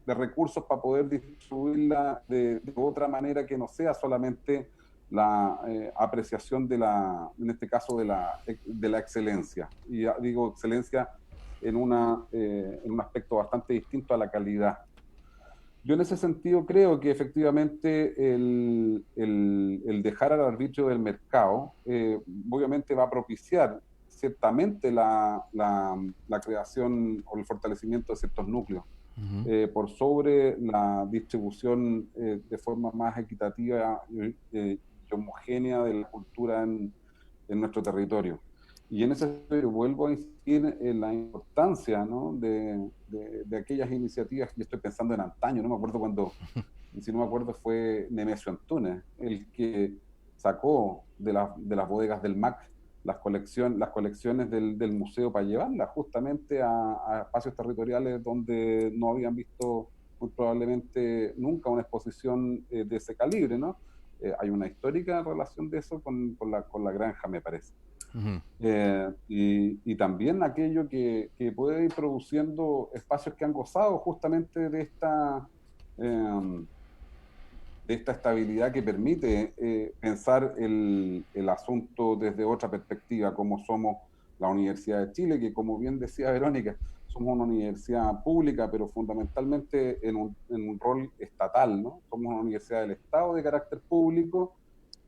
recursos para poder distribuirla de otra manera que no sea solamente la apreciación en este caso, de la excelencia. Y digo excelencia en un aspecto bastante distinto a la calidad. Yo en ese sentido creo que efectivamente el dejar al arbitrio del mercado obviamente va a propiciar ciertamente la creación o el fortalecimiento de ciertos núcleos, Ujú. por sobre la distribución de forma más equitativa y homogénea de la cultura en nuestro territorio. Y en ese sentido vuelvo a insistir en la importancia, ¿no? de aquellas iniciativas. Yo estoy pensando en antaño, no me acuerdo cuando, si no me acuerdo, fue Nemesio Antunes el que sacó de las bodegas del MAC las colecciones del museo para llevarlas justamente a espacios territoriales donde no habían visto muy probablemente nunca una exposición de ese calibre, ¿no? Hay una histórica relación de eso con la granja, me parece. Ujú. Y también aquello que puede ir produciendo espacios que han gozado justamente de esta estabilidad que permite pensar el asunto desde otra perspectiva, como somos la Universidad de Chile, que como bien decía Verónica, somos una universidad pública, pero fundamentalmente en un rol estatal, ¿no? Somos una universidad del Estado de carácter público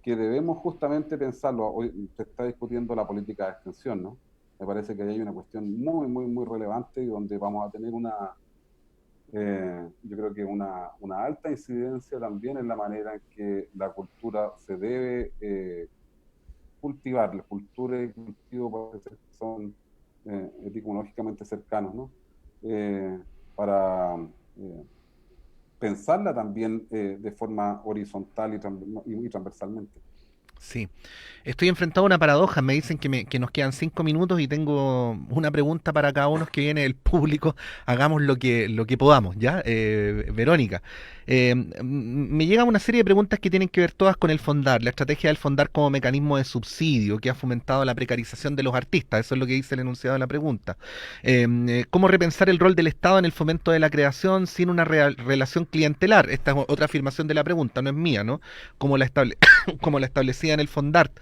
que debemos justamente pensarlo. Hoy se está discutiendo la política de extensión, ¿no? Me parece que ahí hay una cuestión muy, muy, muy relevante y donde vamos a tener yo creo que una alta incidencia también en la manera en que la cultura se debe cultivar. La cultura y el cultivo parece que son etimológicamente cercanos, ¿no? Para pensarla también de forma horizontal y transversalmente. Sí, estoy enfrentado a una paradoja. Me dicen que nos quedan 5 minutos y tengo una pregunta para cada uno que viene del público. Hagamos lo que podamos, ¿ya? Verónica, me llegan una serie de preguntas que tienen que ver todas con el Fondar, la estrategia del Fondar como mecanismo de subsidio que ha fomentado la precarización de los artistas. Eso es lo que dice el enunciado de la pregunta. ¿Cómo repensar el rol del Estado en el fomento de la creación sin una relación clientelar? Esta es otra afirmación de la pregunta, no es mía, ¿no? Como como la establecía en el Fondart.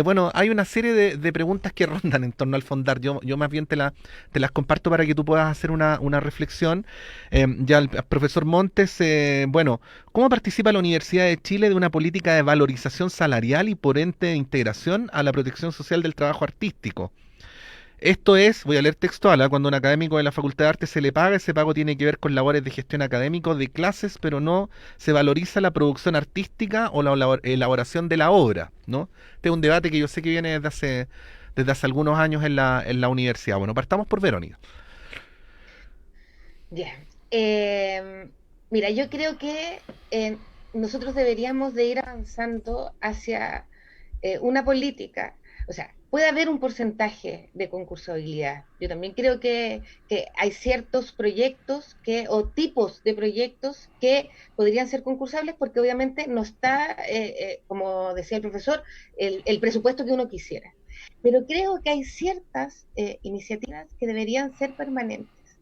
Bueno, hay una serie de preguntas que rondan en torno al Fondart. Yo más bien te las comparto para que tú puedas hacer una reflexión. Ya el profesor Montes, bueno, ¿cómo participa la Universidad de Chile de una política de valorización salarial y por ente de integración a la protección social del trabajo artístico? Esto es, voy a leer textual, cuando a un académico de la Facultad de Arte se le paga, ese pago tiene que ver con labores de gestión académico de clases, pero no se valoriza la producción artística o la elaboración de la obra, ¿no? Este es un debate que yo sé que viene desde hace algunos años en la universidad. Bueno, partamos por Verónica. Ya. Mira, yo creo que nosotros deberíamos de ir avanzando hacia una política, o sea, puede haber un porcentaje de concursabilidad. Yo también creo que hay ciertos proyectos o tipos de proyectos que podrían ser concursables porque obviamente no está, como decía el profesor, el presupuesto que uno quisiera. Pero creo que hay ciertas iniciativas que deberían ser permanentes.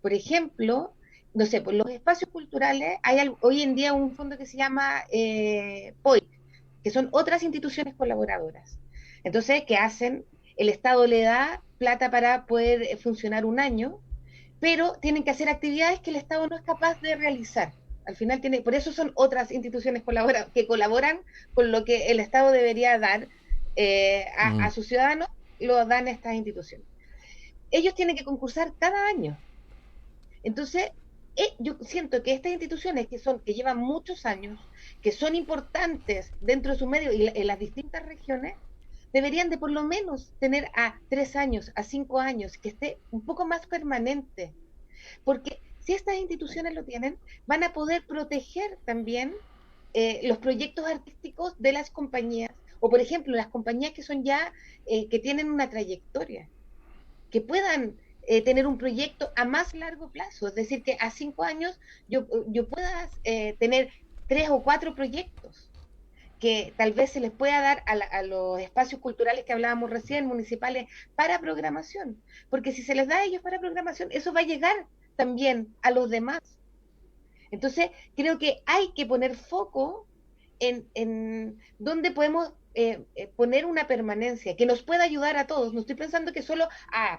Por ejemplo, no sé, por los espacios culturales, hoy en día un fondo que se llama POIC, que son otras instituciones colaboradoras. Entonces, ¿qué hacen? El Estado le da plata para poder funcionar un año, pero tienen que hacer actividades que el Estado no es capaz de realizar. Al final por eso son otras instituciones que colaboran con lo que el Estado debería dar Mm, a sus ciudadanos, lo dan estas instituciones. Ellos tienen que concursar cada año. Entonces, yo siento que estas instituciones que llevan muchos años, que son importantes dentro de su medio y en las distintas regiones, deberían de por lo menos tener a 3 años, a 5 años, que esté un poco más permanente. Porque si estas instituciones lo tienen, van a poder proteger también los proyectos artísticos de las compañías, o por ejemplo, las compañías que son ya, que tienen una trayectoria que puedan tener un proyecto a más largo plazo, es decir, que a 5 años yo pueda tener 3 o 4 proyectos que tal vez se les pueda dar a los espacios culturales que hablábamos recién, municipales, para programación, porque si se les da a ellos para programación, eso va a llegar también a los demás. Entonces, creo que hay que poner foco en dónde podemos poner una permanencia que nos pueda ayudar a todos. No estoy pensando que solo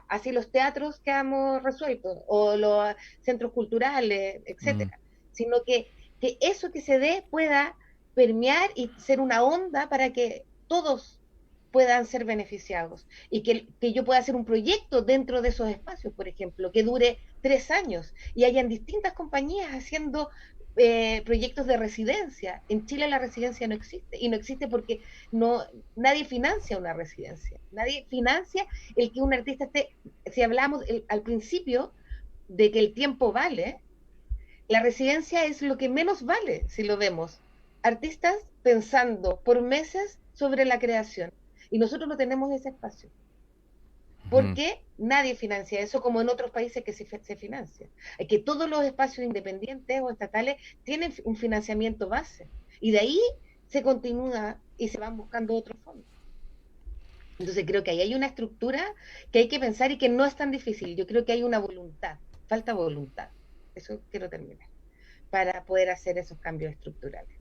así los teatros quedamos resueltos o los centros culturales, mm, etcétera, sino que eso que se dé pueda permear y ser una onda para que todos puedan ser beneficiados y que yo pueda hacer un proyecto dentro de esos espacios, por ejemplo, que dure 3 años y hayan distintas compañías haciendo proyectos de residencia. En Chile la residencia no existe y no existe porque nadie financia una residencia, nadie financia el que un artista esté, si hablamos al principio de que el tiempo vale, la residencia es lo que menos vale si lo vemos. Artistas pensando por meses sobre la creación y nosotros no tenemos ese espacio. mm. Porque nadie financia eso como en otros países que se financia. Que todos los espacios independientes o estatales tienen un financiamiento base y de ahí se continúa y se van buscando otros fondos. Entonces creo que ahí hay una estructura que hay que pensar y que no es tan difícil. Yo creo que hay una voluntad, falta voluntad. Eso quiero terminar, para poder hacer esos cambios estructurales.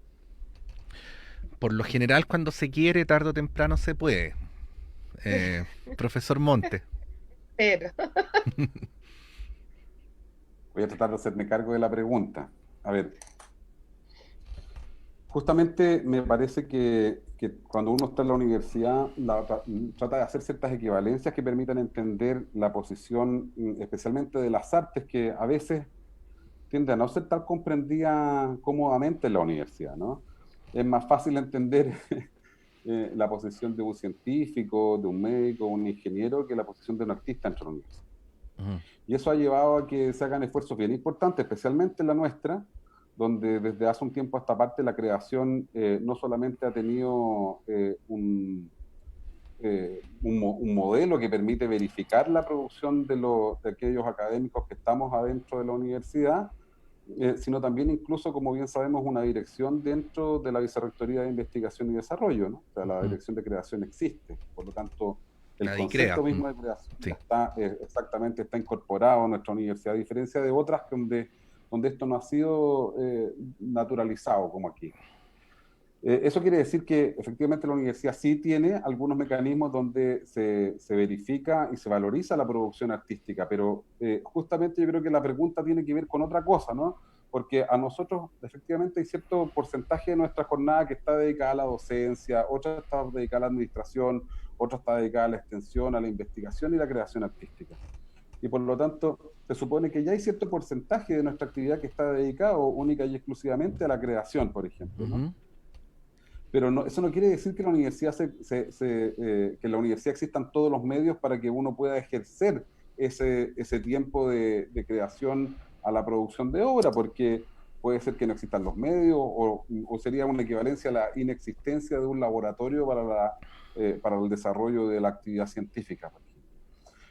Por lo general, cuando se quiere, tarde o temprano se puede. Eh, Profesor Montes. Pero, Voy a tratar de hacerme cargo de la pregunta. A ver, Justamente me parece que cuando uno está en la universidad trata de hacer ciertas equivalencias que permitan entender la posición, especialmente de las artes, que a veces tiende a no ser tan comprendida cómodamente en la universidad, ¿no? Es más fácil entender la posición de un científico, de un médico, un ingeniero, que la posición de un artista dentro de la universidad. Ujú. Y eso ha llevado a que se hagan esfuerzos bien importantes, especialmente en la nuestra, donde desde hace un tiempo a esta parte la creación no solamente ha tenido un modelo que permite verificar la producción de aquellos académicos que estamos adentro de la universidad, sino también incluso, como bien sabemos, una dirección dentro de la Vicerrectoría de Investigación y Desarrollo, ¿no? O sea, la dirección de creación existe, por lo tanto, el Nadie concepto crea. mismo de creación Sí. ya está, exactamente está incorporado a nuestra universidad, a diferencia de otras donde esto no ha sido naturalizado como aquí. Eso quiere decir que efectivamente la universidad sí tiene algunos mecanismos donde se verifica y se valoriza la producción artística, pero justamente yo creo que la pregunta tiene que ver con otra cosa, ¿no? Porque a nosotros efectivamente hay cierto porcentaje de nuestra jornada que está dedicada a la docencia, otra está dedicada a la administración, otra está dedicada a la extensión, a la investigación y la creación artística. Y por lo tanto, se supone que ya hay cierto porcentaje de nuestra actividad que está dedicado única y exclusivamente a la creación, por ejemplo, ¿no? Pero no, eso no quiere decir que la universidad que en la universidad existan todos los medios para que uno pueda ejercer ese tiempo de creación a la producción de obra, porque puede ser que no existan los medios o sería una equivalencia a la inexistencia de un laboratorio para el desarrollo de la actividad científica, por ejemplo.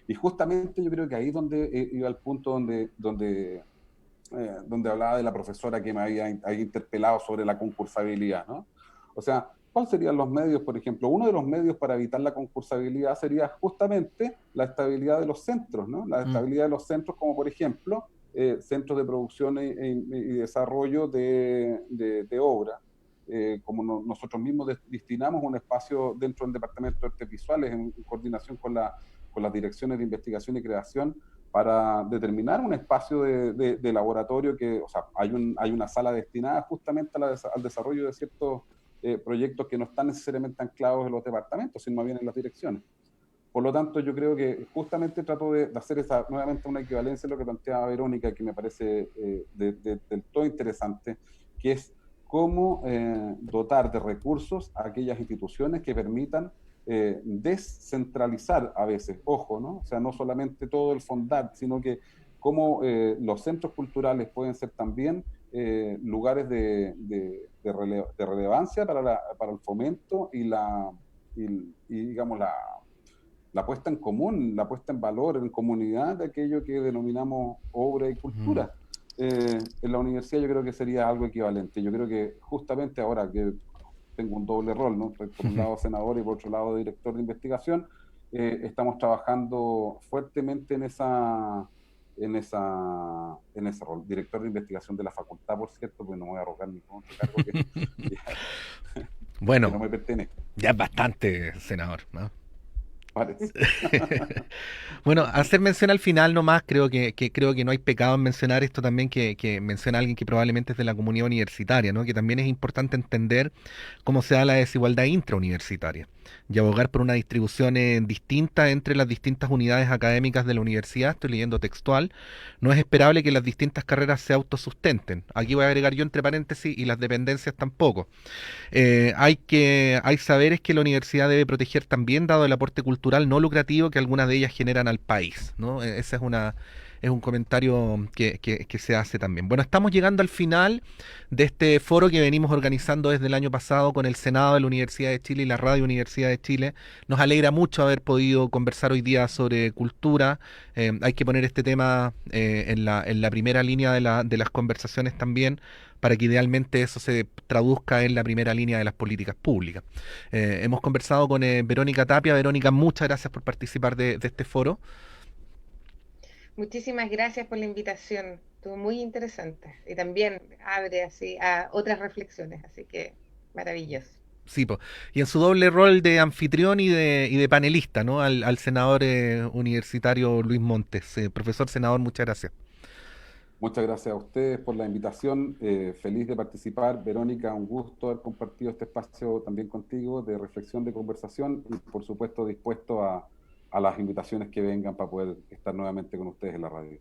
Y justamente yo creo que ahí es donde iba el punto donde hablaba de la profesora que me había interpelado sobre la concursabilidad, ¿no? O sea, ¿cuáles serían los medios, por ejemplo? Uno de los medios para evitar la concursabilidad sería justamente la estabilidad de los centros, ¿no? La estabilidad de los centros, como por ejemplo, centros de producción y desarrollo de obra. Nosotros mismos destinamos un espacio dentro del Departamento de Artes Visuales en coordinación con las direcciones de investigación y creación para determinar un espacio de laboratorio o sea, hay una sala destinada justamente al desarrollo de ciertos proyectos que no están necesariamente anclados en los departamentos, sino más bien en las direcciones. Por lo tanto, yo creo que justamente trato de hacer nuevamente una equivalencia a lo que planteaba Verónica, que me parece del todo interesante, que es cómo dotar de recursos a aquellas instituciones que permitan descentralizar a veces, ojo, ¿no? O sea, no solamente todo el fondar, sino que cómo los centros culturales pueden ser también lugares de relevancia para el fomento y digamos, la puesta en común, la puesta en valor en comunidad de aquello que denominamos obra y cultura. En la universidad yo creo que sería algo equivalente. Yo creo que justamente ahora que tengo un doble rol, ¿no? Por un lado senador y por otro lado director de investigación, estamos trabajando fuertemente en ese rol. Director de investigación de la facultad, por cierto, porque no me voy a arrogar ningún otro cargo Bueno, que no me pertenece. ya es bastante, senador, ¿no? Parece. Bueno, hacer mención al final nomás, creo que no hay pecado en mencionar esto también que menciona alguien que probablemente es de la comunidad universitaria, ¿no? Que también es importante entender cómo se da la desigualdad intrauniversitaria y abogar por una distribución distinta entre las distintas unidades académicas de la universidad. Estoy leyendo textual. No es esperable que las distintas carreras se autosustenten. Aquí voy a agregar yo entre paréntesis, y las dependencias tampoco. Hay saberes que la universidad debe proteger también, dado el aporte cultural no lucrativo que algunas de ellas generan al país, ¿no? Ese es un comentario que se hace también. Bueno, estamos llegando al final de este foro que venimos organizando desde el año pasado con el Senado de la Universidad de Chile y la Radio Universidad de Chile. Nos alegra mucho haber podido conversar hoy día sobre cultura. Hay que poner este tema en la primera línea de las conversaciones también, para que idealmente eso se traduzca en la primera línea de las políticas públicas. Hemos conversado con Verónica Tapia. Verónica, muchas gracias por participar de este foro. Muchísimas gracias por la invitación, estuvo muy interesante y también abre así a otras reflexiones, así que maravilloso. Sí, po. Y en su doble rol de anfitrión y de panelista, ¿no? Al senador universitario Luis Montes. Profesor senador, muchas gracias. Muchas gracias a ustedes por la invitación. Feliz de participar. Verónica, un gusto haber compartido este espacio también contigo de reflexión, de conversación y por supuesto dispuesto a las invitaciones que vengan para poder estar nuevamente con ustedes en la radio.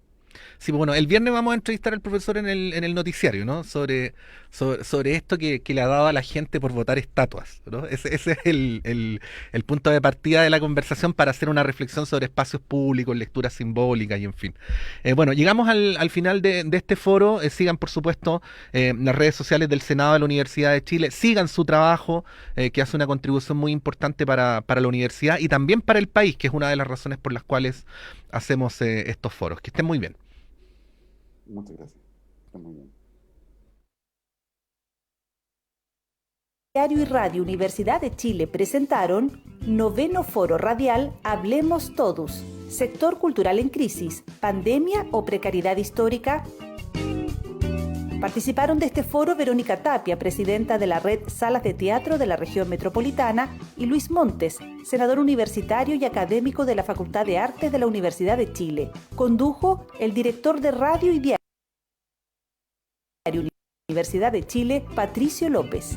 Sí, pues bueno, el viernes vamos a entrevistar al profesor en el noticiario, ¿no? Sobre esto que le ha dado a la gente por votar estatuas, ¿no? Ese es el punto de partida de la conversación para hacer una reflexión sobre espacios públicos, lecturas simbólicas y en fin. Bueno, llegamos al final de este foro. Sigan, por supuesto, las redes sociales del Senado de la Universidad de Chile. Sigan su trabajo, que hace una contribución muy importante para la universidad y también para el país, que es una de las razones por las cuales hacemos estos foros. Que estén muy bien. Muchas gracias. Está muy bien. Diario y Radio Universidad de Chile presentaron Noveno Foro Radial Hablemos Todos, Sector Cultural en Crisis, Pandemia o Precariedad Histórica. Participaron de este foro Verónica Tapia, presidenta de la Red Salas de Teatro de la Región Metropolitana, y Luis Montes, senador universitario y académico de la Facultad de Artes de la Universidad de Chile. Condujo el director de Radio y Diario Universidad de Chile, Patricio López.